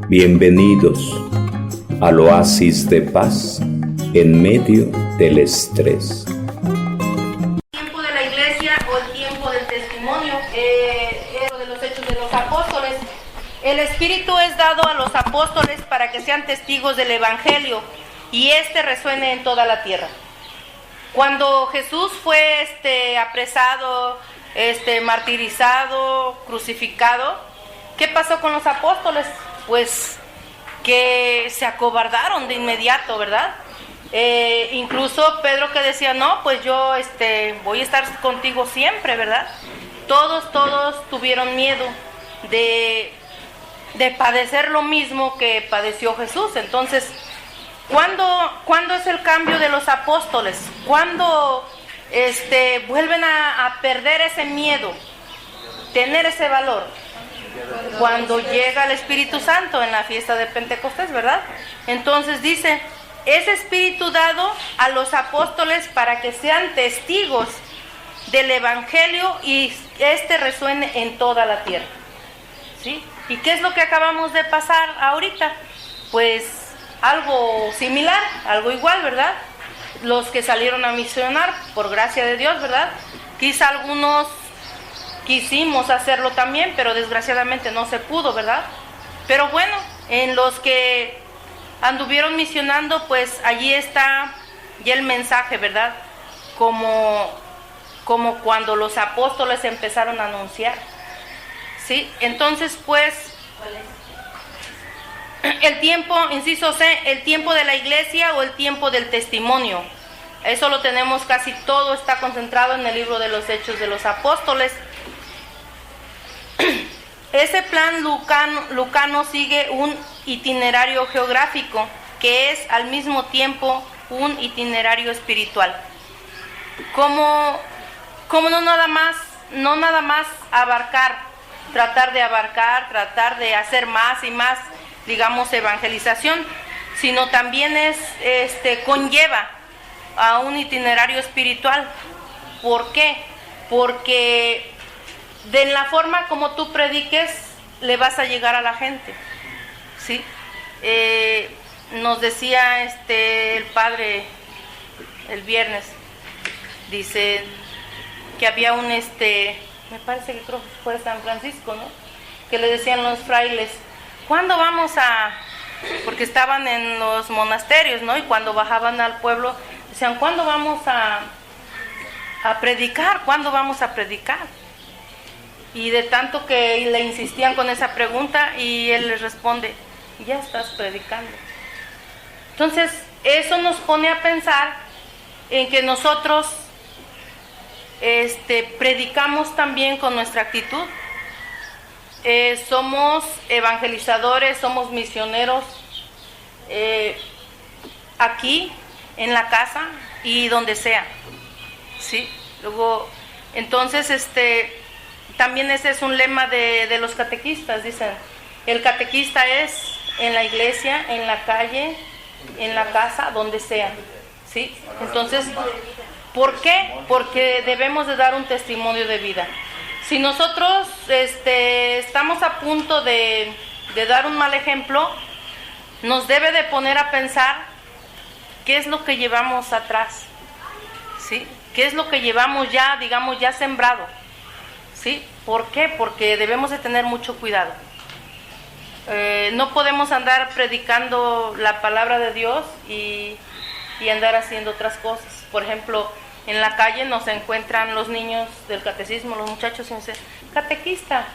Bienvenidos al oasis de paz en medio del estrés. Tiempo de la iglesia o el tiempo del testimonio, de los hechos de los apóstoles. El Espíritu es dado a los apóstoles para que sean testigos del Evangelio y resuene en toda la tierra. Cuando Jesús fue apresado, martirizado, crucificado, ¿qué pasó con los apóstoles? Pues que se acobardaron de inmediato, ¿verdad? Incluso Pedro, que decía, no, pues yo voy a estar contigo siempre, ¿verdad? Todos tuvieron miedo de padecer lo mismo que padeció Jesús. Entonces, ¿cuándo es el cambio de los apóstoles? ¿Cuándo vuelven a perder ese miedo, tener ese valor? Cuando llega el Espíritu Santo en la fiesta de Pentecostés, ¿verdad? Entonces dice, es Espíritu dado a los apóstoles para que sean testigos del Evangelio y resuene en toda la tierra. ¿Sí? ¿Y qué es lo que acabamos de pasar ahorita? Pues algo similar, algo igual, ¿verdad? Los que salieron a misionar, por gracia de Dios, ¿verdad? Quizá algunos quisimos hacerlo también, pero desgraciadamente no se pudo, ¿verdad? Pero bueno, en los que anduvieron misionando, pues allí está ya el mensaje, ¿verdad? Como cuando los apóstoles empezaron a anunciar. ¿Sí? Entonces, pues, el tiempo, inciso C, el tiempo de la iglesia o el tiempo del testimonio. Eso lo tenemos casi todo, está concentrado en el libro de los Hechos de los Apóstoles. Ese plan lucano sigue un itinerario geográfico que es al mismo tiempo un itinerario espiritual. Como no nada más tratar de hacer más y más, digamos, evangelización, sino también conlleva a un itinerario espiritual. ¿Por qué? Porque de la forma como tú prediques, le vas a llegar a la gente, ¿sí? Nos decía el padre el viernes, dice que había un me parece que creo que fue San Francisco, ¿no? Que le decían los frailes, ¿cuándo vamos porque estaban en los monasterios, ¿no? Y cuando bajaban al pueblo, decían, ¿cuándo vamos a predicar? ¿Cuándo vamos a predicar? Y de tanto que le insistían con esa pregunta, y él les responde, ya estás predicando. Entonces, eso nos pone a pensar en que nosotros predicamos también con nuestra actitud. Somos evangelizadores, somos misioneros, aquí, en la casa y donde sea, ¿sí? Luego, entonces, también ese es un lema de los catequistas, dicen, el catequista es en la iglesia, en la calle, en la casa, donde sea, ¿sí? Entonces, ¿por qué? Porque debemos de dar un testimonio de vida. Si nosotros estamos a punto de dar un mal ejemplo, nos debe de poner a pensar qué es lo que llevamos atrás, ¿sí? ¿Qué es lo que llevamos ya, digamos, ya sembrado? ¿Sí? ¿Por qué? Porque debemos de tener mucho cuidado. No podemos andar predicando la palabra de Dios y andar haciendo otras cosas. Por ejemplo, en la calle nos encuentran los niños del catecismo, los muchachos, y me dicen, catequista.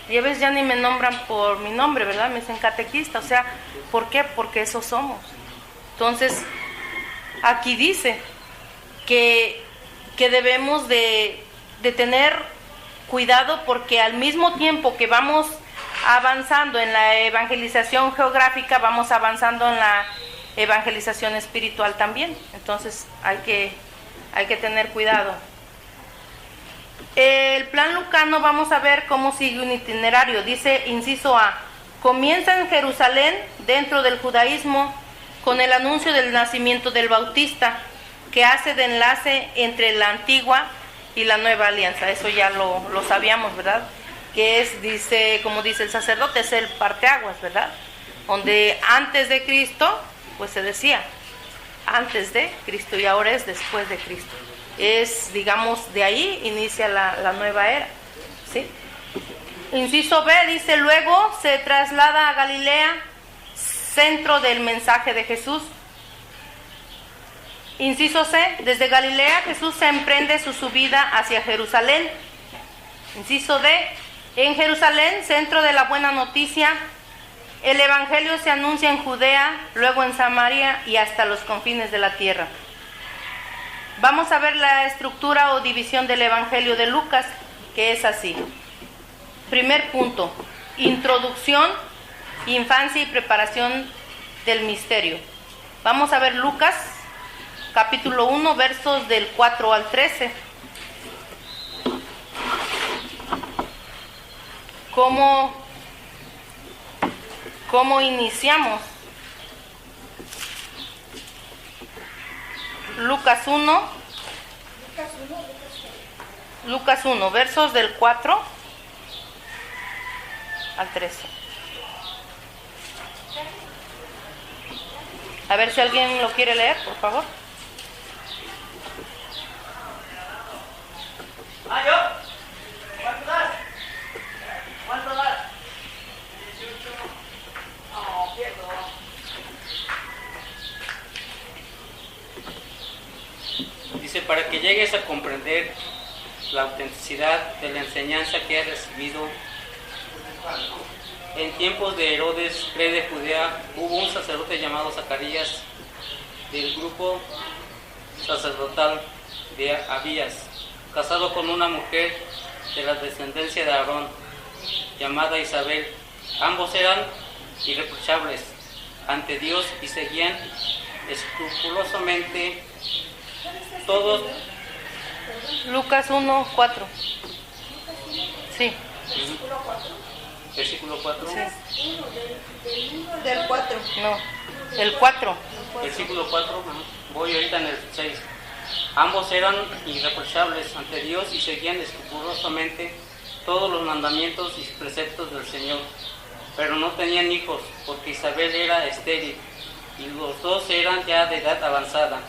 Y a veces ya ni me nombran por mi nombre, ¿verdad? Me dicen catequista. O sea, ¿por qué? Porque eso somos. Entonces, aquí dice que debemos de tener cuidado, porque al mismo tiempo que vamos avanzando en la evangelización geográfica, vamos avanzando en la evangelización espiritual también. Entonces hay que tener cuidado. El plan lucano, vamos a ver cómo sigue un itinerario. Dice, inciso A, comienza en Jerusalén, dentro del judaísmo, con el anuncio del nacimiento del Bautista, que hace de enlace entre la antigua y la nueva alianza. Eso ya lo sabíamos, ¿verdad? que es, dice, como dice el sacerdote, es el parteaguas, ¿verdad? Donde antes de Cristo, pues se decía, antes de Cristo, y ahora es después de Cristo. Es, digamos, de ahí inicia la nueva era, ¿sí? Inciso B dice, luego se traslada a Galilea, centro del mensaje de Jesús. Inciso C, desde Galilea Jesús se emprende su subida hacia Jerusalén. Inciso D, en Jerusalén, centro de la buena noticia, el Evangelio se anuncia en Judea, luego en Samaria y hasta los confines de la tierra. Vamos a ver la estructura o división del Evangelio de Lucas, que es así. Primer punto, introducción, infancia y preparación del misterio. Vamos a ver Lucas, capítulo 1, versos del 4 al 13. ¿Cómo iniciamos? Lucas 1, versos del 4 al 13. A ver si alguien lo quiere leer, por favor. ¿Cuánto das? Dice, para que llegues a comprender la autenticidad de la enseñanza que has recibido, en tiempos de Herodes, rey de Judea, hubo un sacerdote llamado Zacarías, del grupo sacerdotal de Abías, casado con una mujer de la descendencia de Aarón, llamada Isabel. Ambos eran irreprochables ante Dios y seguían escrupulosamente todos. Lucas 1, 4. Sí. Versículo 4. Sí. Del 4. No, el 4. Versículo 4, voy ahorita en el 6. Ambos eran irreprochables ante Dios y seguían escrupulosamente todos los mandamientos y preceptos del Señor, pero no tenían hijos, porque Isabel era estéril y los dos eran ya de edad avanzada.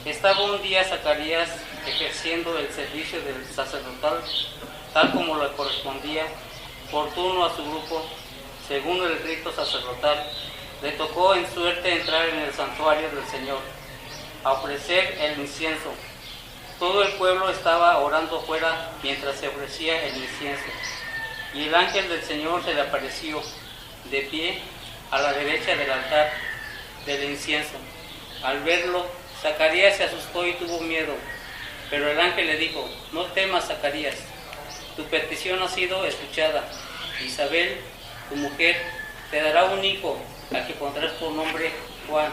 Estaba un día Zacarías ejerciendo el servicio del sacerdotal, tal como le correspondía, por turno a su grupo, según el rito sacerdotal. Le tocó en suerte entrar en el santuario del Señor, a ofrecer el incienso. Todo el pueblo estaba orando fuera mientras se ofrecía el incienso. Y el ángel del Señor se le apareció, de pie, a la derecha del altar del incienso. Al verlo, Zacarías se asustó y tuvo miedo. Pero el ángel le dijo, no temas, Zacarías, tu petición ha sido escuchada. Isabel, tu mujer, te dará un hijo, al que pondrás por nombre Juan.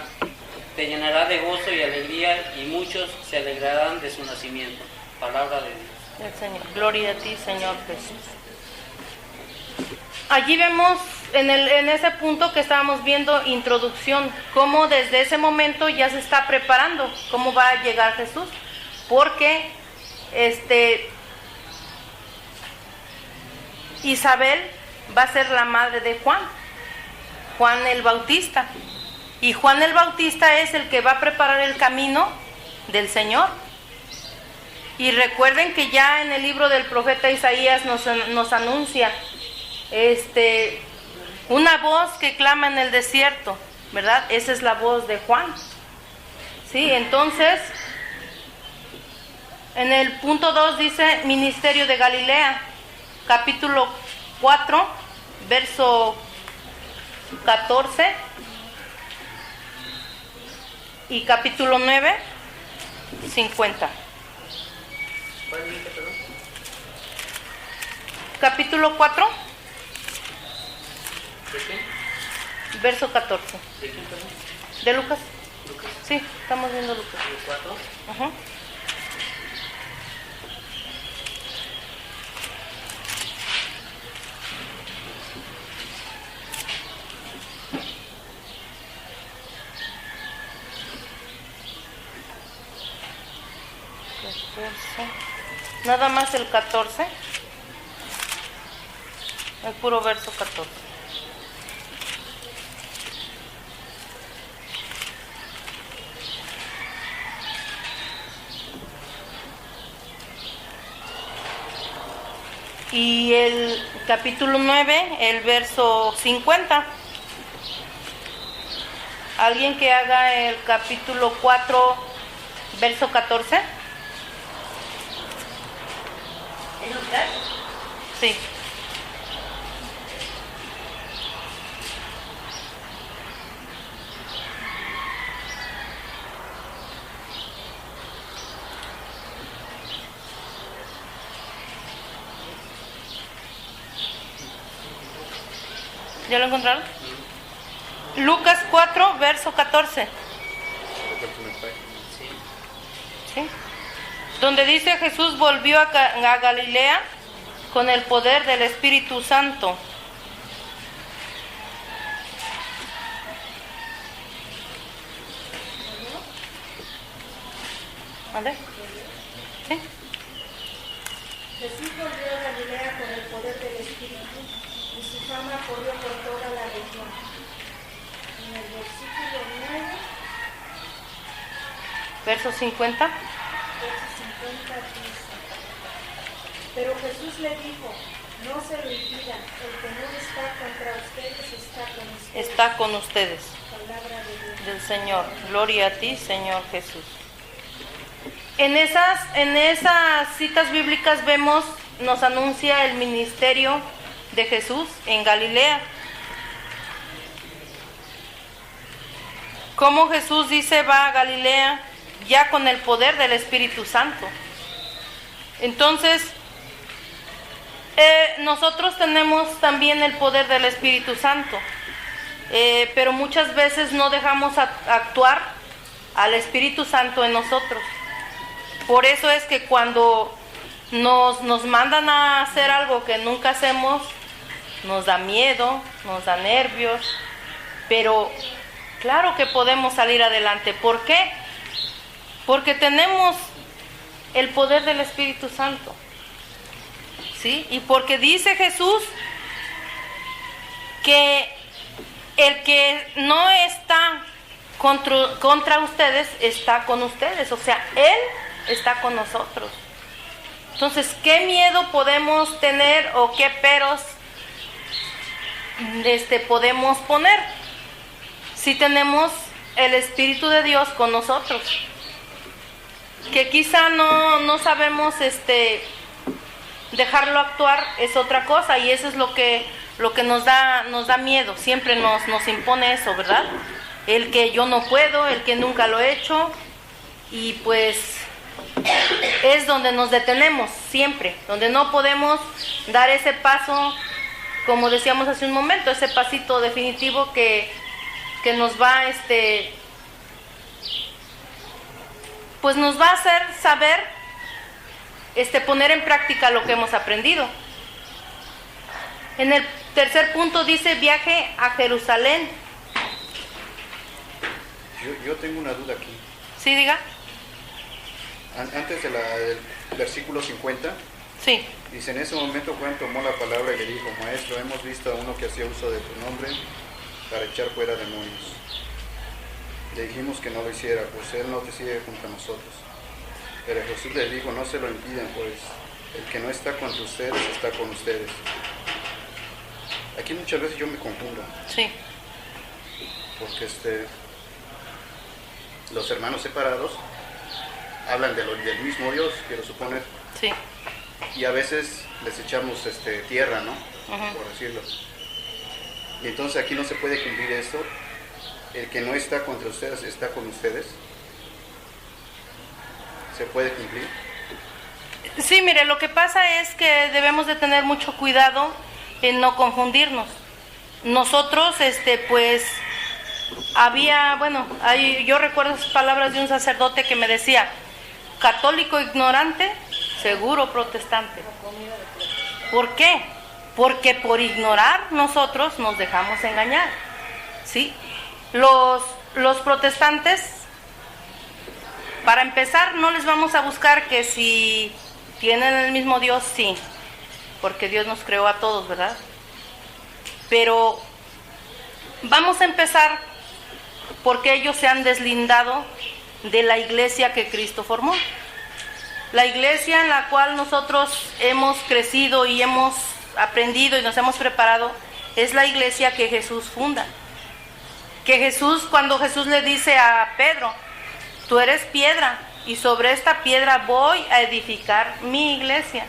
Te llenará de gozo y alegría, y muchos se alegrarán de su nacimiento. Palabra de Dios. El Señor. Gloria a ti, Señor Jesús. Allí vemos en ese punto que estábamos viendo, introducción, cómo desde ese momento ya se está preparando, cómo va a llegar Jesús, porque Isabel va a ser la madre de Juan el Bautista, y Juan el Bautista es el que va a preparar el camino del Señor. Y recuerden que ya en el libro del profeta Isaías nos anuncia una voz que clama en el desierto, ¿verdad? Esa es la voz de Juan. Sí, entonces, en el punto 2 dice ministerio de Galilea, capítulo 4, verso 14, y capítulo 9, 50. Capítulo 4, verso 14. ¿De Lucas? Sí, estamos viendo Lucas. Ajá. Nada más el 14. el puro verso 14. Y el capítulo 9, el verso 50. ¿Alguien que haga el capítulo 4, verso 14? ¿En Lucas? Sí. ¿Ya lo encontraron? Lucas 4, verso 14. ¿Sí? Donde dice: Jesús volvió a Galilea con el poder del Espíritu Santo. ¿Vale? ¿Sí? Jesús volvió a Galilea con el poder del Espíritu y su fama corrió por toda la región. En el versículo 9, Verso 50. verso 50 dice: Pero Jesús le dijo, no se lo impidan, el que no está contra ustedes está con ustedes. Está con ustedes. Palabra de Dios. Del Señor. Gloria a ti, Señor Jesús. En esas citas bíblicas vemos, nos anuncia el ministerio de Jesús en Galilea. Cómo Jesús dice va a Galilea ya con el poder del Espíritu Santo. Entonces, nosotros tenemos también el poder del Espíritu Santo, pero muchas veces no dejamos actuar al Espíritu Santo en nosotros. Por eso es que cuando nos mandan a hacer algo que nunca hacemos, nos da miedo, nos da nervios, pero claro que podemos salir adelante. ¿Por qué? Porque tenemos el poder del Espíritu Santo, ¿sí? Y porque dice Jesús que el que no está contra ustedes está con ustedes, o sea, Él está con nosotros. Entonces, ¿qué miedo podemos tener o qué peros podemos poner si tenemos el Espíritu de Dios con nosotros? Que quizá no sabemos dejarlo actuar, es otra cosa, y eso es lo que nos da miedo. Siempre nos impone eso, ¿verdad? El que yo no puedo, el que nunca lo he hecho, y pues es donde nos detenemos siempre, donde no podemos dar ese paso, como decíamos hace un momento, ese pasito definitivo que nos va pues nos va a hacer saber poner en práctica lo que hemos aprendido. En el tercer punto dice viaje a Jerusalén. Yo tengo una duda aquí. ¿Sí, diga? Antes del versículo 50, Sí. dice: en ese momento Juan tomó la palabra y le dijo: Maestro, hemos visto a uno que hacía uso de tu nombre para echar fuera demonios. Le dijimos que no lo hiciera, pues él no te sigue junto a nosotros. Pero Jesús le dijo: no se lo impidan, pues el que no está contra ustedes está con ustedes. Aquí muchas veces yo me confundo, Sí. porque los hermanos separados hablan del mismo Dios, quiero suponer, Sí. y a veces les echamos tierra, ¿no? Ujú. Por decirlo. Y entonces aquí no se puede cumplir esto. El que no está contra ustedes está con ustedes. ¿Se puede cumplir? Sí, mire, lo que pasa es que debemos de tener mucho cuidado en no confundirnos. Nosotros, pues, yo recuerdo esas palabras de un sacerdote que me decía: católico ignorante, seguro protestante. ¿Por qué? Porque por ignorar nosotros nos dejamos engañar, ¿sí? Los protestantes, para empezar, no les vamos a buscar que si tienen el mismo Dios, sí, porque Dios nos creó a todos, ¿verdad? Pero vamos a empezar porque ellos se han deslindado de la iglesia que Cristo formó. La iglesia en la cual nosotros hemos crecido y hemos aprendido y nos hemos preparado es la iglesia que Jesús funda. Que Jesús, cuando Jesús le dice a Pedro, tú eres piedra y sobre esta piedra voy a edificar mi iglesia.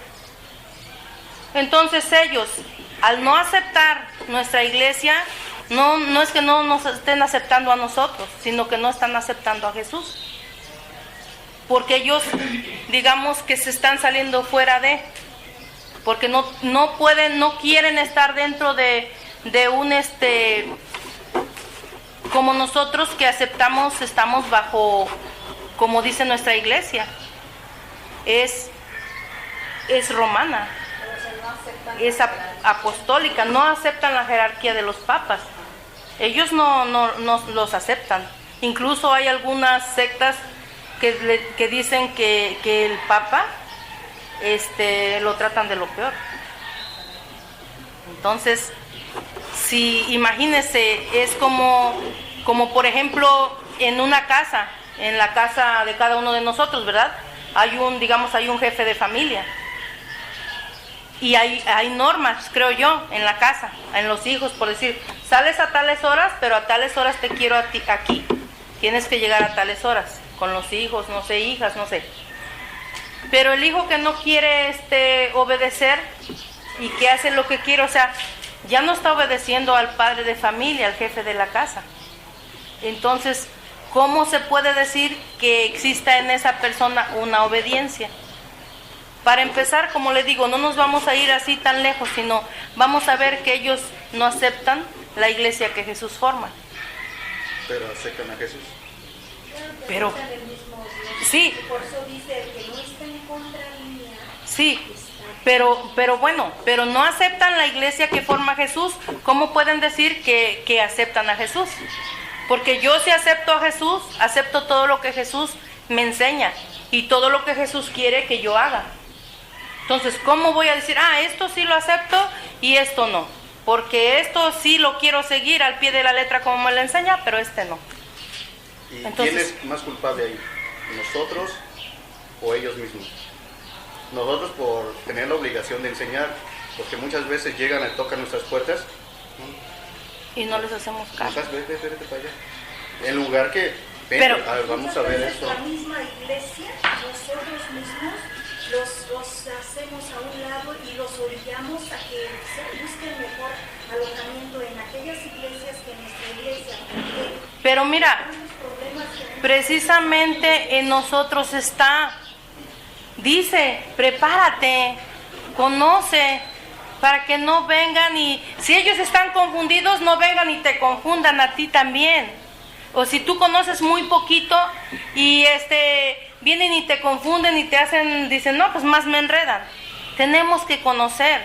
Entonces ellos, al no aceptar nuestra iglesia, no es que no nos estén aceptando a nosotros, sino que no están aceptando a Jesús. Porque ellos, digamos que se están saliendo fuera de, porque no pueden, no quieren estar dentro de un como nosotros que aceptamos, estamos bajo, como dice nuestra iglesia, es romana, es apostólica, no aceptan la jerarquía de los papas. Ellos no los aceptan. Incluso hay algunas sectas que dicen que el Papa lo tratan de lo peor. Entonces, si imagínense, es como por ejemplo en una casa, en la casa de cada uno de nosotros, ¿verdad? Hay un jefe de familia. Y hay normas, creo yo, en la casa, en los hijos, por decir, sales a tales horas, pero a tales horas te quiero a ti aquí. Tienes que llegar a tales horas, con los hijos, no sé, hijas, no sé. Pero el hijo que no quiere obedecer y que hace lo que quiere, o sea, ya no está obedeciendo al padre de familia, al jefe de la casa. Entonces, ¿cómo se puede decir que exista en esa persona una obediencia? Para empezar, como le digo, no nos vamos a ir así tan lejos, sino vamos a ver que ellos no aceptan la iglesia que Jesús forma. Pero aceptan a Jesús. Pero, sí. Por eso dice que no está en contra mía. Sí, pero bueno, pero no aceptan la iglesia que forma Jesús. ¿Cómo pueden decir que aceptan a Jesús? Porque yo si acepto a Jesús, acepto todo lo que Jesús me enseña y todo lo que Jesús quiere que yo haga. Entonces, ¿cómo voy a decir, esto sí lo acepto y esto no? Porque esto sí lo quiero seguir al pie de la letra como me lo enseña, pero no. ¿Y entonces, quién es más culpable ahí? ¿Nosotros o ellos mismos? Nosotros por tener la obligación de enseñar, porque muchas veces llegan y tocan nuestras puertas. Y no les hacemos caso. Vete para allá. En lugar que, pero, a ver, vamos a ver esto. La misma iglesia, nosotros mismos los hacemos a un lado y los orillamos a que se busquen mejor alojamiento en aquellas iglesias que nuestra iglesia. Pero mira, precisamente en nosotros está, dice, prepárate, conoce, para que no vengan y, si ellos están confundidos, no vengan y te confundan a ti también. O si tú conoces muy poquito y vienen y te confunden y te hacen, dicen, no, pues más me enredan. Tenemos que conocer.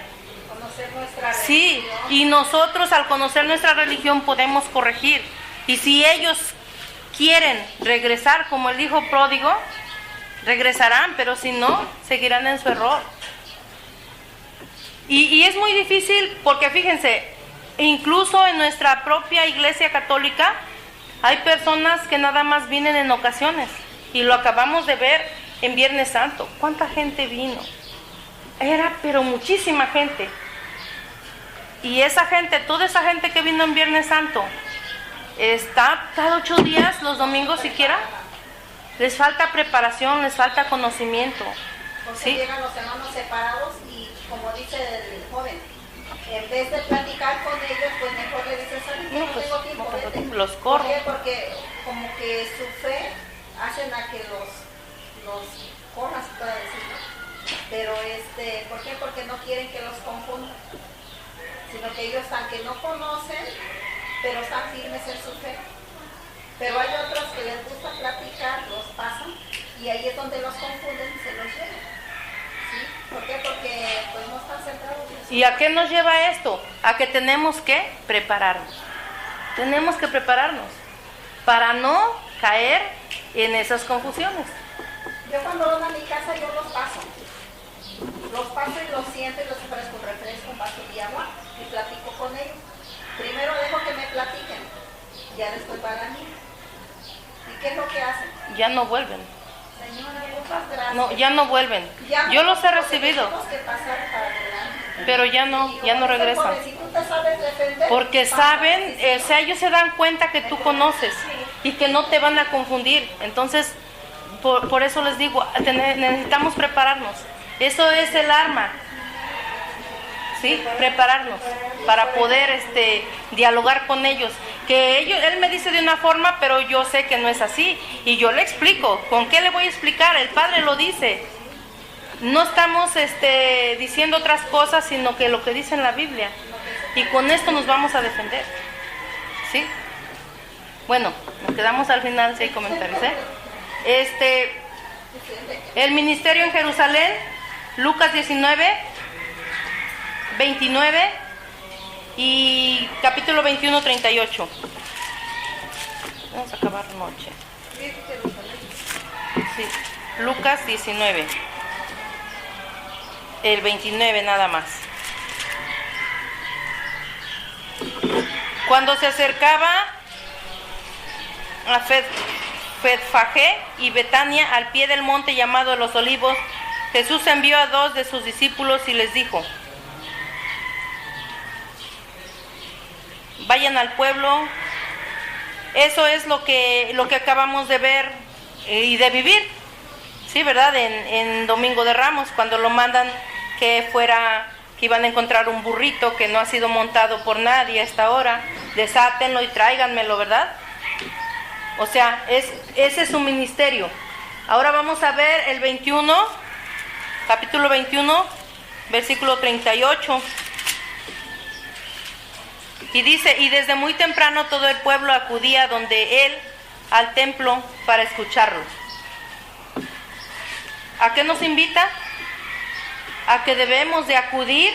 Conocer nuestra religión. Sí, y nosotros al conocer nuestra religión podemos corregir. Y si ellos quieren regresar como el hijo pródigo, regresarán, pero si no, seguirán en su error. Y es muy difícil porque fíjense, incluso en nuestra propia iglesia católica hay personas que nada más vienen en ocasiones y lo acabamos de ver en Viernes Santo. ¿Cuánta gente vino? Era pero muchísima gente. Y esa gente, toda esa gente que vino en Viernes Santo, está cada 8 días, los domingos siquiera. Les falta preparación, les falta conocimiento. Porque ¿sí? Llegan los hermanos separados y, como dice el joven, en vez de platicar con ellos, pues mejor le dices, ¿sabes qué? No, No pues, tengo tiempo, no, vete. los corro. ¿Por qué? Porque como que su fe hacen a que los corras, para decirlo. Pero ¿por qué? Porque no quieren que los confundan. Sino que ellos, aunque no conocen, pero están firmes en su fe. Pero hay otros que les gusta platicar, los pasan, y ahí es donde los confunden y se los llevan. ¿Sí? ¿Por qué? Porque pues no están centrados en su fe. ¿Y a qué nos lleva esto? A que tenemos que prepararnos. Tenemos que prepararnos para no caer en esas confusiones. Yo cuando van a mi casa, yo los paso. Los paso y los siento y los ofrezco un refresco, un vaso de agua y platico con ellos. platiquen, ya después van a mí. ¿Y qué es lo que hacen? Ya no vuelven. Señora, muchas gracias. No, ya no vuelven. Ya Yo los he porque recibido, tenemos que pasar para adelante. pero ya no regresan. Si tú te sabes defender, Porque pasa, saben, o sea, ellos se dan cuenta que tú conoces y que no te van a confundir. Entonces, por eso les digo, necesitamos prepararnos. Eso es el arma, ¿sí? Prepararnos para poder dialogar con ellos. Que él me dice de una forma, pero yo sé que no es así. Y yo le explico. ¿Con qué le voy a explicar? El Padre lo dice. No estamos diciendo otras cosas, sino que lo que dice en la Biblia. Y con esto nos vamos a defender. ¿Sí? Bueno, nos quedamos al final si hay comentarios, el ministerio en Jerusalén, Lucas 19, 29 y capítulo 21, 38. Vamos a acabar noche. Sí, Lucas 19. El 29 nada más. Cuando se acercaba a Betfagé y Betania, al pie del monte llamado de los Olivos, Jesús envió a 2 de sus discípulos y les dijo: vayan al pueblo. Eso es lo que acabamos de ver y de vivir, sí, ¿verdad? En Domingo de Ramos, cuando lo mandan que iban a encontrar un burrito que no ha sido montado por nadie hasta ahora, desátenlo y tráiganmelo, ¿verdad? O sea, ese es su ministerio. Ahora vamos a ver el 21, capítulo 21, versículo 38. Y dice: y desde muy temprano todo el pueblo acudía donde él al templo para escucharlo. ¿A qué nos invita? A que debemos de acudir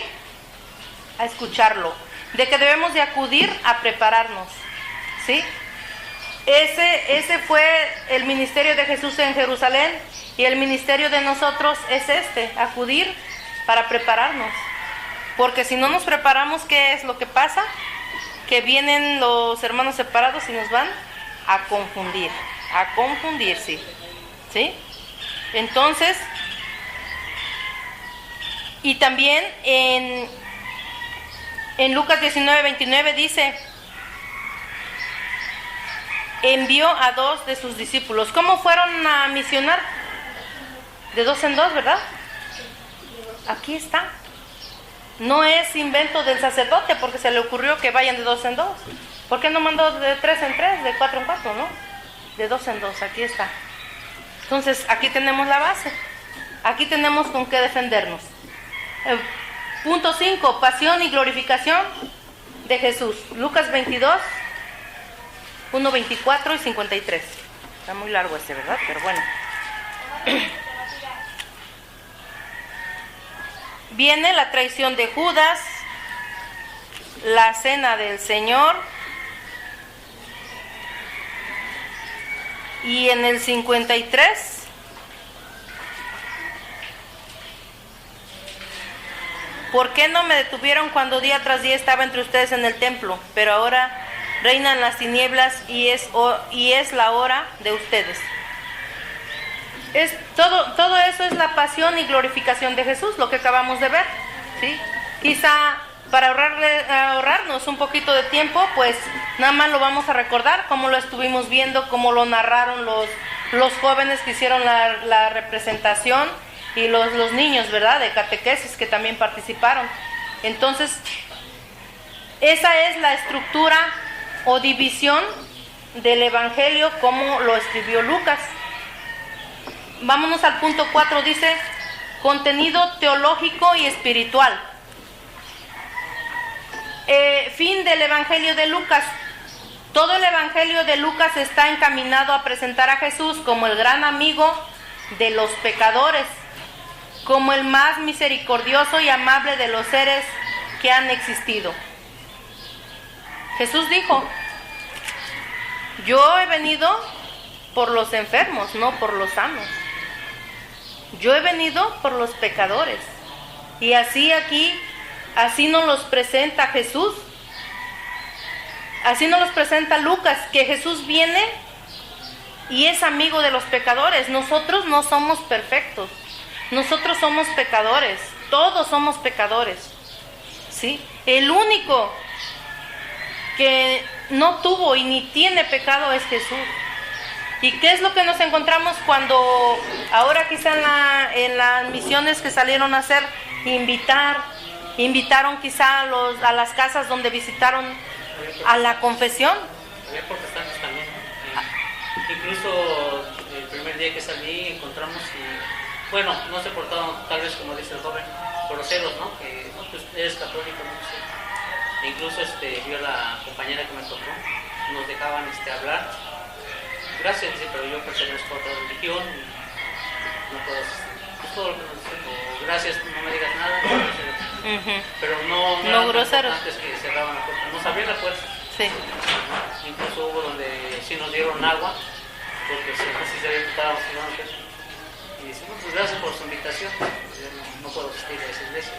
a escucharlo, de que debemos de acudir a prepararnos, ¿sí? Ese fue el ministerio de Jesús en Jerusalén, y el ministerio de nosotros es acudir para prepararnos. Porque si no nos preparamos, ¿qué es lo que pasa? Que vienen los hermanos separados y nos van a confundir, ¿sí? Entonces, y también en Lucas 19, 29 dice: envió a 2 de sus discípulos. ¿Cómo fueron a misionar? De 2 en 2, ¿verdad? Aquí está. No es invento del sacerdote porque se le ocurrió que vayan de 2 en 2. ¿Por qué no mandó de 3 en 3, de 4 en 4, no? De 2 en 2, aquí está. Entonces, aquí tenemos la base. Aquí tenemos con qué defendernos. Punto 5, pasión y glorificación de Jesús. Lucas 22, 1, 24 y 53. Está muy largo ¿verdad? Pero bueno. Viene la traición de Judas, la cena del Señor, y en el 53 ¿por qué no me detuvieron cuando día tras día estaba entre ustedes en el templo? Pero ahora reinan las tinieblas y es la hora de ustedes. Todo eso es la pasión y glorificación de Jesús, lo que acabamos de ver, ¿sí? Quizá para ahorrarnos un poquito de tiempo, pues nada más lo vamos a recordar, como lo estuvimos viendo, como lo narraron los jóvenes que hicieron la representación, y los niños, ¿verdad?, de catequesis que también participaron. Entonces, esa es la estructura o división del Evangelio como lo escribió Lucas. Vámonos al punto 4, dice: contenido teológico y espiritual. Fin del Evangelio de Lucas. Todo el Evangelio de Lucas está encaminado a presentar a Jesús como el gran amigo de los pecadores, como el más misericordioso y amable de los seres que han existido. Jesús dijo: yo he venido por los enfermos, no por los sanos. Yo he venido por los pecadores. Y así nos los presenta Jesús. Así nos los presenta Lucas, que Jesús viene y es amigo de los pecadores. Nosotros no somos perfectos, nosotros somos pecadores, todos somos pecadores, ¿sí? El único que no tuvo y ni tiene pecado es Jesús. ¿Y qué es lo que nos encontramos cuando ahora quizá en las misiones que salieron a hacer, invitaron quizá a las casas donde visitaron a la confesión? Había protestantes también, ¿no? Incluso el primer día que salí encontramos y, bueno, no se portaron tal vez como dice el joven, groseros, ¿no? Que no, pues eres católico, no sé. Incluso yo la compañera que me tocó, nos dejaban hablar. Gracias, dice, pero yo pertenezco a otra religión y no puedo asistir. Es todo lo que nos dicen, o gracias, no me digas nada, pero no eran groseros. Antes que cerraban la puerta, nos abrían la puerta. Sí. Incluso hubo donde sí nos dieron agua, porque si se había invitado y decimos, pues gracias por su invitación, no puedo asistir a esa iglesia.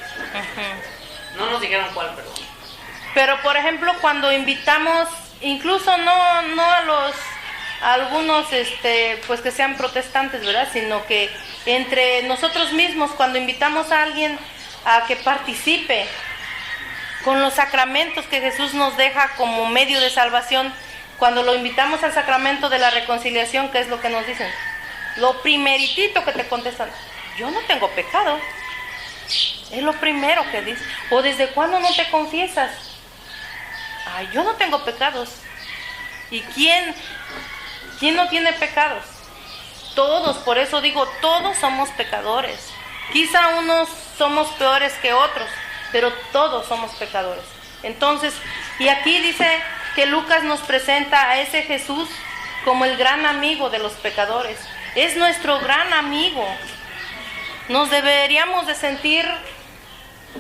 No nos dijeron cuál, pero por ejemplo, cuando invitamos, incluso no a algunos pues que sean protestantes, ¿verdad? Sino que entre nosotros mismos, cuando invitamos a alguien a que participe con los sacramentos que Jesús nos deja como medio de salvación, cuando lo invitamos al sacramento de la reconciliación, ¿qué es lo que nos dicen? Lo primeritito que te contestan: yo no tengo pecado. Es lo primero que dicen. ¿O desde cuándo no te confiesas? Ay, yo no tengo pecados. ¿Y quién no tiene pecados? Todos, por eso digo, todos somos pecadores. Quizá unos somos peores que otros, pero todos somos pecadores. Entonces, y aquí dice que Lucas nos presenta a ese Jesús como el gran amigo de los pecadores. Es nuestro gran amigo. Nos deberíamos de sentir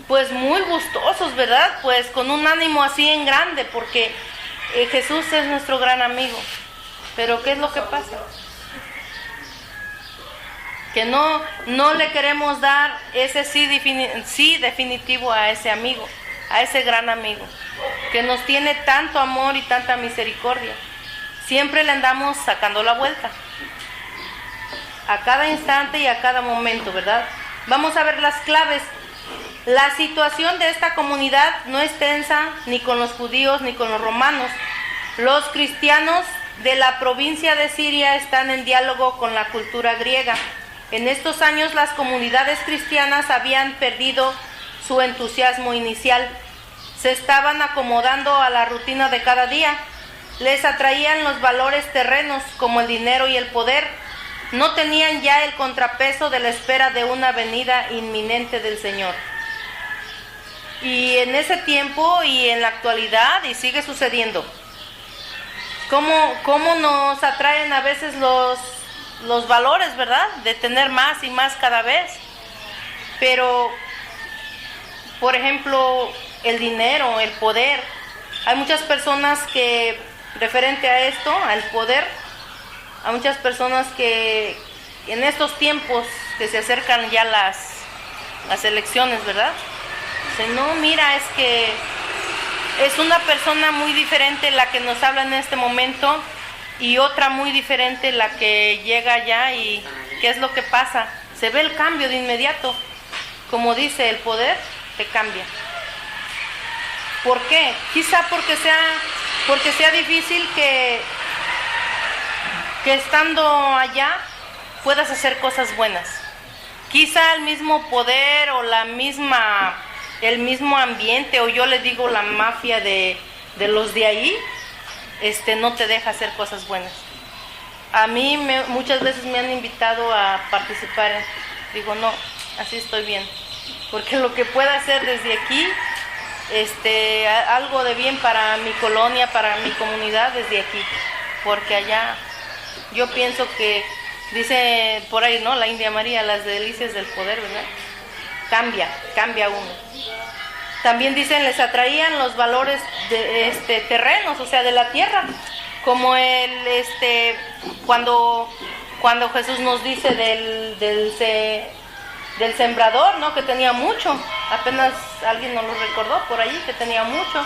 pues muy gustosos, ¿verdad? Pues con un ánimo así en grande, porque Jesús es nuestro gran amigo. Pero ¿qué es lo que pasa? Que no le queremos dar ese sí definitivo a ese amigo, a ese gran amigo, que nos tiene tanto amor y tanta misericordia. Siempre le andamos sacando la vuelta, a cada instante y a cada momento, ¿verdad? Vamos a ver las claves. La situación de esta comunidad no es tensa ni con los judíos ni con los romanos. Los cristianos de la provincia de Siria están en diálogo con la cultura griega. En estos años las comunidades cristianas habían perdido su entusiasmo inicial. Se estaban acomodando a la rutina de cada día. Les atraían los valores terrenos como el dinero y el poder. No tenían ya el contrapeso de la espera de una venida inminente del Señor. Y en ese tiempo y en la actualidad, y sigue sucediendo, ¿cómo nos atraen a veces los valores, ¿verdad? De tener más y más cada vez. Pero, por ejemplo, el dinero, el poder. Hay muchas personas que, referente a esto, al poder, hay muchas personas que en estos tiempos que se acercan ya las elecciones, ¿verdad? Dicen, no, mira, es que es una persona muy diferente la que nos habla en este momento y otra muy diferente la que llega allá. ¿Y qué es lo que pasa? Se ve el cambio de inmediato. Como dice, el poder te cambia. ¿Por qué? Quizá porque sea difícil que estando allá puedas hacer cosas buenas. Quizá el mismo poder o el mismo ambiente, o yo le digo la mafia de los de ahí, no te deja hacer cosas buenas. A mí muchas veces me han invitado a participar. Digo, no, así estoy bien. Porque lo que pueda hacer desde aquí, algo de bien para mi colonia, para mi comunidad, desde aquí. Porque allá, yo pienso que, dice por ahí, ¿no? La India María, las delicias del poder, ¿verdad? Cambia uno. También dicen, les atraían los valores de terrenos, o sea, de la tierra, como cuando Jesús nos dice del sembrador, ¿no? Que tenía mucho, apenas alguien nos lo recordó por allí, que tenía mucho.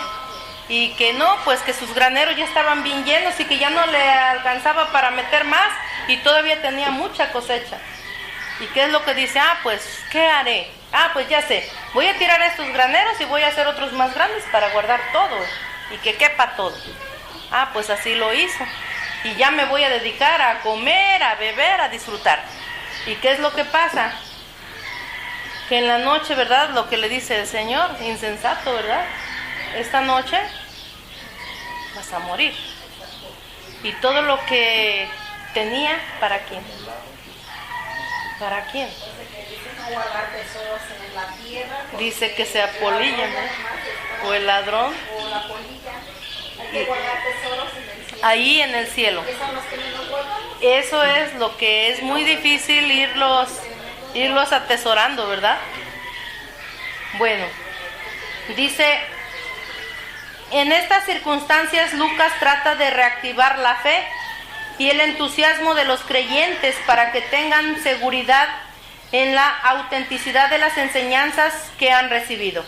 y que no, pues que sus graneros ya estaban bien llenos y que ya no le alcanzaba para meter más y todavía tenía mucha cosecha. ¿Y qué es lo que dice? Pues, ¿qué haré? Pues ya sé, voy a tirar estos graneros y voy a hacer otros más grandes para guardar todo y que quepa todo. Pues así lo hizo. Y ya me voy a dedicar a comer, a beber, a disfrutar. ¿Y qué es lo que pasa? Que en la noche, ¿verdad? Lo que le dice el Señor, insensato, ¿verdad? Esta noche vas a morir. Y todo lo que tenía, ¿para quién? ¿Para quién? Dice que se apolillan, ¿no? O el ladrón. Ahí en el cielo. Eso es lo que es muy difícil irlos atesorando, ¿verdad? Bueno, dice, en estas circunstancias Lucas trata de reactivar la fe y el entusiasmo de los creyentes para que tengan seguridad en la autenticidad de las enseñanzas que han recibido,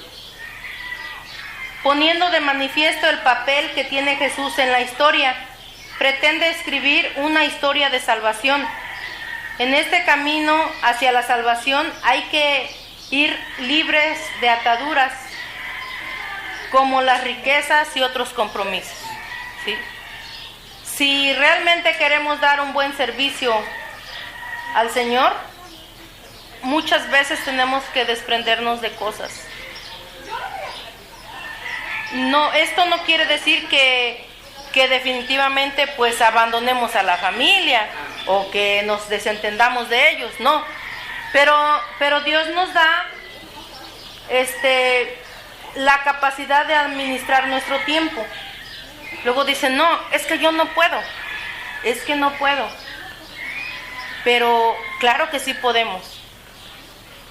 poniendo de manifiesto el papel que tiene Jesús en la historia. Pretende escribir una historia de salvación. En este camino hacia la salvación hay que ir libres de ataduras como las riquezas y otros compromisos, ¿sí? Si realmente queremos dar un buen servicio al Señor, muchas veces tenemos que desprendernos de cosas. No, esto no quiere decir que definitivamente pues abandonemos a la familia o que nos desentendamos de ellos, no. Pero Dios nos da la capacidad de administrar nuestro tiempo. Luego dicen, no, es que yo no puedo, es que no puedo. Pero claro que sí podemos.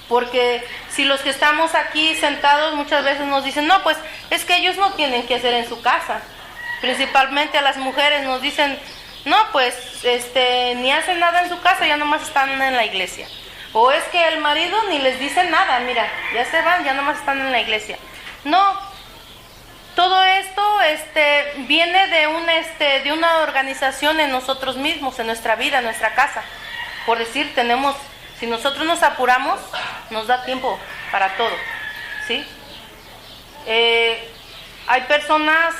Porque si los que estamos aquí sentados muchas veces nos dicen, no, pues es que ellos no tienen que hacer en su casa. Principalmente a las mujeres nos dicen, no, pues ni hacen nada en su casa, ya nomás están en la iglesia. O es que el marido ni les dice nada, mira, ya se van, ya nomás están en la iglesia. No, todo esto viene de una organización en nosotros mismos, en nuestra vida, en nuestra casa. Por decir, si nosotros nos apuramos, nos da tiempo para todo, ¿sí? Hay personas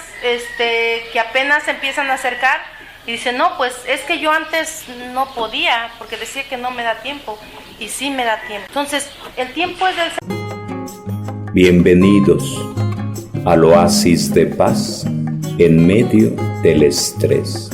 que apenas se empiezan a acercar y dicen, no, pues es que yo antes no podía porque decía que no me da tiempo, y sí me da tiempo. Entonces, el tiempo es del Señor. Bienvenidos al oasis de paz en medio del estrés.